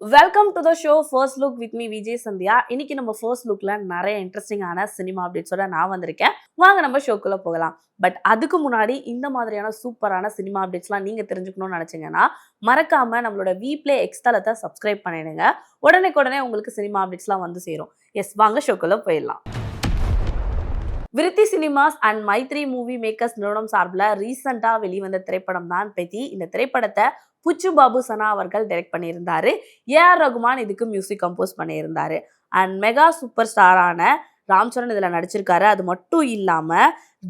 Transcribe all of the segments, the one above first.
Welcome to the show first look with me Vijay Sandhya. இன்னைக்கு நம்ம first லுக்ல நிறைய இன்ட்ரெஸ்டிங்கான சினிமா அப்டேட்ஸோட நான் வந்திருக்கேன். வாங்க நம்ம ஷோக்குள்ள போகலாம். பட் அதுக்கு முன்னாடி இந்த மாதிரியான சூப்பரான சினிமா அப்டேட்ஸ்லாம் நீங்க தெரிஞ்சுக்கணும்னு நினைச்சீங்கன்னா மறக்காம நம்மளோட விப்ளே எக்ஸ் தளத்தை சப்ஸ்கிரைப் பண்ணிடுங்க. உடனே உங்களுக்கு சினிமா அப்டேட்ஸ்லாம் வந்து சேரும். எஸ், வாங்க ஷோக்குள்ள போயிடலாம். Vriddhi cinemas and Mythri movie makers நிறுவனம் சார்பில் ரீசெண்டா வெளிவந்த திரைப்படம் தான் பெத்தி. இந்த திரைப்படத்தை புச்சு பாபு சனா அவர்கள் டைரக்ட் பண்ணியிருந்தாரு. ஏஆர் ரகுமான் இதுக்கு மியூசிக் கம்போஸ் பண்ணியிருந்தாரு. அண்ட் மெகா சூப்பர் ஸ்டாரான ராம் சரண் இதுல நடிச்சிருக்காரு. அது மட்டும் இல்லாம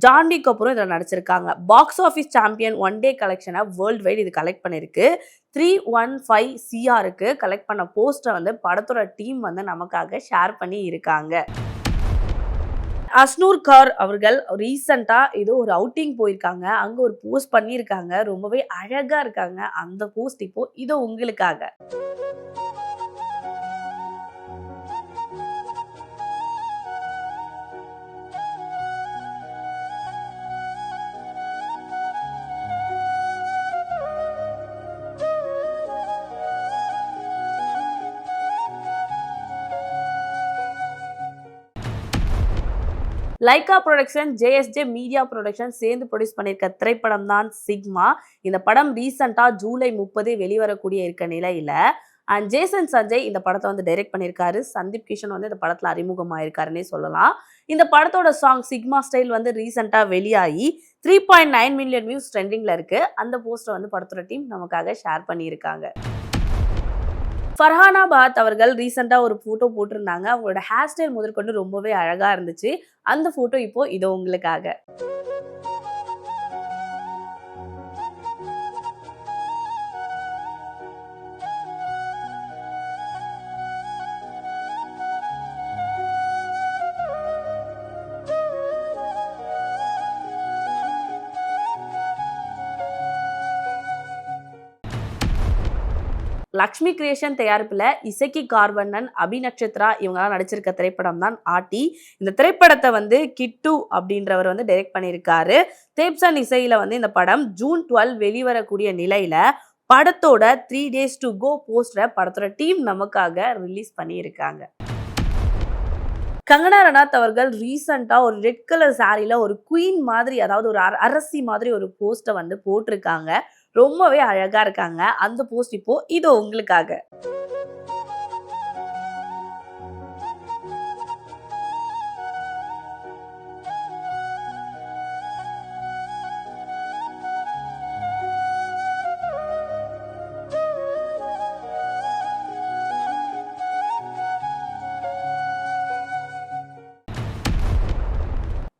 ஜான்வி கபூரும் இதுல நடிச்சிருக்காங்க. Box office champion one day கலெக்ஷனை வேர்ல்டு வைட் இது கலெக்ட் பண்ணிருக்கு. 315 CRக்கு கலெக்ட் பண்ண போஸ்டரை வந்து படத்தோட டீம் வந்து நமக்காக ஷேர் பண்ணி இருக்காங்க. அஸ்னூர் கார் அவர்கள் ரீசெண்டா ஏதோ ஒரு அவுட்டிங் போயிருக்காங்க. அங்க ஒரு போஸ்ட் பண்ணியிருக்காங்க. ரொம்பவே அழகா இருக்காங்க. அந்த போஸ்ட் இப்போ இதோ உங்களுக்காக. Lyca production, JSJ media production சேர்ந்து ப்ரொடியூஸ் பண்ணியிருக்க திரைப்படம் தான் சிக்மா. இந்த படம் ரீசெண்டா ஜூலை 30 வெளிவரக்கூடிய இருக்க நிலையில அண்ட் ஜேசன் சஞ்சய் இந்த படத்தை வந்து டைரக்ட் பண்ணியிருக்காரு. சந்தீப் கிஷன் வந்து இந்த படத்துல அறிமுகமாயிருக்காருன்னே சொல்லலாம். இந்த படத்தோட சாங் சிக்மா ஸ்டைல் வந்து ரீசெண்டா வெளியாகி 3.9 மில்லியன் வியூஸ் ட்ரெண்டிங்ல இருக்கு. அந்த போஸ்டர் வந்து படத்தோட டீம் நமக்காக ஷேர் பண்ணியிருக்காங்க. ஃபர்ஹானா பாத் அவர்கள் ரீசெண்டா ஒரு போட்டோ போட்டிருந்தாங்க. அவங்களோட ஹேர் ஸ்டைல் முதற்கொண்டு ரொம்பவே அழகா இருந்துச்சு. அந்த போட்டோ இப்போ இதோ உங்களுக்காக. லக்ஷ்மி கிரியேஷன் தயாரிப்புல இசக்கி கார்வண்ணன், அபி நட்சத்ரா இவங்கெல்லாம் நடிச்சிருக்க திரைப்படம் தான் ஆட்டி. இந்த திரைப்படத்தை வந்து கிட்டு அப்படின்றவர் வந்து டைரக்ட் பண்ணியிருக்காரு. தேப்சன் இசையில வந்து இந்த படம் ஜூன் 12 வெளிவரக்கூடிய நிலையில படத்தோட 3 days to go போஸ்டரை படத்தோட டீம் நமக்காக ரிலீஸ் பண்ணியிருக்காங்க. கங்கனா ரனாத் அவர்கள் ரீசெண்டா ஒரு ரெட் கலர் சாரியில ஒரு குயின் மாதிரி, அதாவது ஒரு அரசி மாதிரி ஒரு போஸ்டை வந்து போட்டிருக்காங்க. ரொம்பவே அழகா இருக்காங்க. அந்த போஸ்ட் இப்போ இதோ உங்களுக்காக.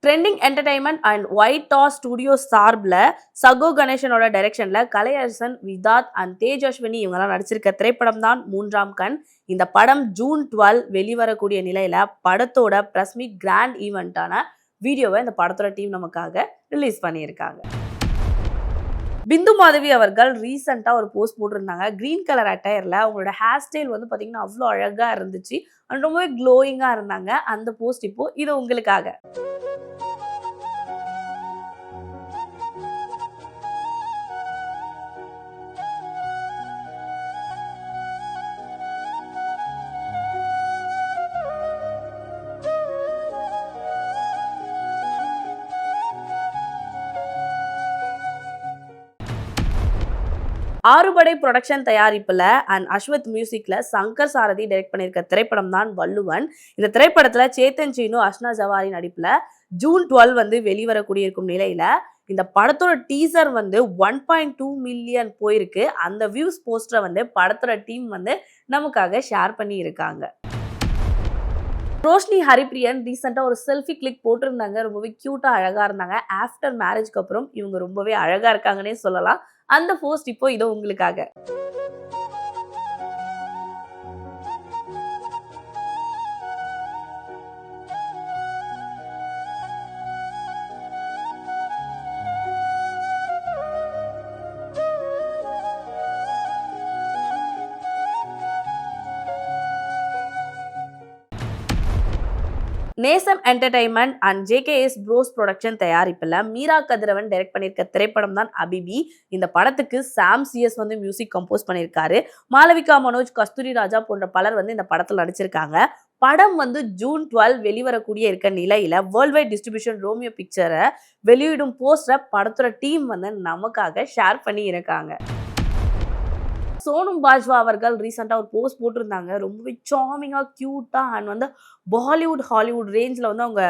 Trending entertainment and white toss studio சார்பில் சகோ கணேசனோட டைரக்ஷன்ல கலையரசன், விதாத் அண்ட் தேஜ் அஸ்வினி இவங்கெல்லாம் நடிச்சிருக்க திரைப்படம் தான் மூன்றாம் கண். இந்த படம் ஜூன் 12 வெளிவரக்கூடிய நிலையில படத்தோட பிரஸ் மீட் கிராண்ட் ஈவெண்டான வீடியோவை இந்த படத்தோட டீம் நமக்காக ரிலீஸ் பண்ணியிருக்காங்க. பிந்து மாதவி அவர்கள் ரீசெண்டா ஒரு போஸ்ட் போட்டிருந்தாங்க. கிரீன் கலர் அட்டையர்ல அவங்களோட ஹேர் ஸ்டைல் வந்து பாத்தீங்கன்னா அவ்வளோ அழகா இருந்துச்சு. ரொம்பவே க்ளோயிங்கா இருந்தாங்க. அந்த போஸ்ட் இப்போ இது உங்களுக்காக. ஆறுபடை புரொடக்ஷன் தயாரிப்புல அண்ட் அஸ்வத் மியூசிக்ல சங்கர் சாரதி டைரக்ட் பண்ணியிருக்க திரைப்படம் தான் வள்ளுவன். இந்த திரைப்படத்துல சேத்தன் சீனு, அஷ்னா ஜவாரி நடிப்புல ஜூன் 12 வந்து வெளிவரக்கூடிய இருக்கும் நிலையில இந்த படத்தோட டீசர் வந்து 1.2 மில்லியன் போயிருக்கு. அந்த வியூஸ் போஸ்டரை வந்து படத்தோட டீம் வந்து நமக்காக ஷேர் பண்ணி இருக்காங்க. ரோஷினி ஹரிப்ரியன் ரீசெண்டா ஒரு செல்ஃபி கிளிக் போட்டிருந்தாங்க. ரொம்பவே கியூட்டா அழகா இருந்தாங்க. ஆஃப்டர் மேரேஜ்க்கு அப்புறம் இவங்க ரொம்பவே அழகா இருக்காங்கன்னே சொல்லலாம். அந்த போஸ்ட் இப்போ இதோ உங்களுக்காக. Nesam entertainment and JKS bros production தயாரிப்பில் மீரா கதிரவன் டைரக்ட் பண்ணியிருக்க திரைப்படம் தான் அபிபி. இந்த படத்துக்கு சாம் சிஎஸ் வந்து மியூசிக் கம்போஸ் பண்ணியிருக்காரு. மாளவிகா மனோஜ், கஸ்தூரி ராஜா போன்ற பலர் வந்து இந்த படத்தில் நடிச்சிருக்காங்க. படம் வந்து ஜூன் 12 வெளிவரக்கூடிய இருக்க நிலையில வேர்ல்ட் வைட் டிஸ்ட்ரிபியூஷன் ரோமியோ பிக்சரை வெளியிடும் போஸ்டரை படத்தோட டீம் வந்து நமக்காக ஷேர் பண்ணி இருக்காங்க. சோனம் பாஜ்வா அவர்கள் ரீசெண்டாக ஒரு போஸ்ட் போட்டிருந்தாங்க. ரொம்பவே சார்மிங்காக, க்யூட்டாக அண்ட் வந்து பாலிவுட், ஹாலிவுட் ரேஞ்சில் வந்து அவங்க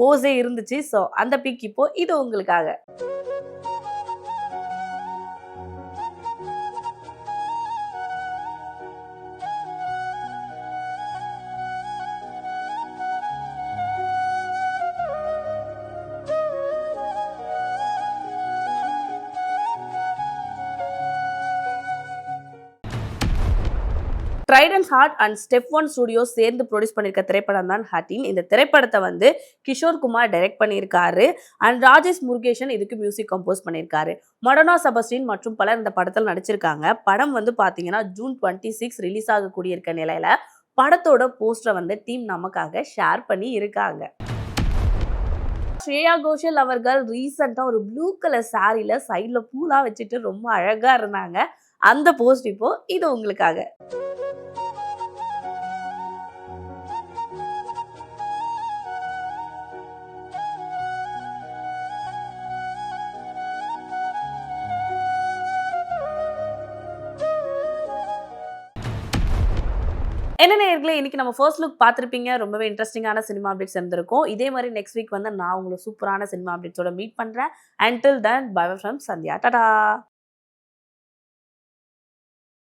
போஸே இருந்துச்சு. ஸோ அந்த பிக் இப்போ இது உங்களுக்காக. Trident Arts and Step One Studios சேர்ந்து ப்ரொடியூஸ் பண்ணியிருக்க திரைப்படம் தான் ஹட்டின். இந்த திரைப்படத்தை வந்து கிஷோர் குமார் டைரக்ட் பண்ணியிருக்காரு அண்ட் ராஜேஷ் முருகேசன் இதுக்கு மியூசிக் கம்போஸ் பண்ணியிருக்காரு. மடோனா செபஸ்டின் மற்றும் பலர் இந்த படத்தில் நடிச்சிருக்காங்க. படம் வந்து பார்த்தீங்கன்னா ஜூன் 26 ரிலீஸ் ஆகக்கூடிய இருக்க நிலையில படத்தோட போஸ்டரை வந்து டீம் நமக்காக ஷேர் பண்ணி இருக்காங்க. ஸ்ரேயா கோஷல் அவர்கள் ரீசெண்டாக ஒரு ப்ளூ கலர் சாரியில் சைடில் பூலாம் வச்சுட்டு ரொம்ப அழகாக இருந்தாங்க. அந்த போஸ்ட் இப்போ இது உங்களுக்காக. என்ன நேயர்களே, இன்னைக்கு நம்ம ஃபர்ஸ்ட் லுக் பார்த்திருப்பீங்க. ரொம்பவே இன்ட்ரெஸ்டிங்கான சினிமா அப்டேட்ஸ் இருந்திருக்கும். இதே மாதிரி நெக்ஸ்ட் வீக் வந்து நான் உங்களை சூப்பரான சினிமா அப்டேட்ஸோட மீட் பண்றேன். Until then by from Sandhya. Tata.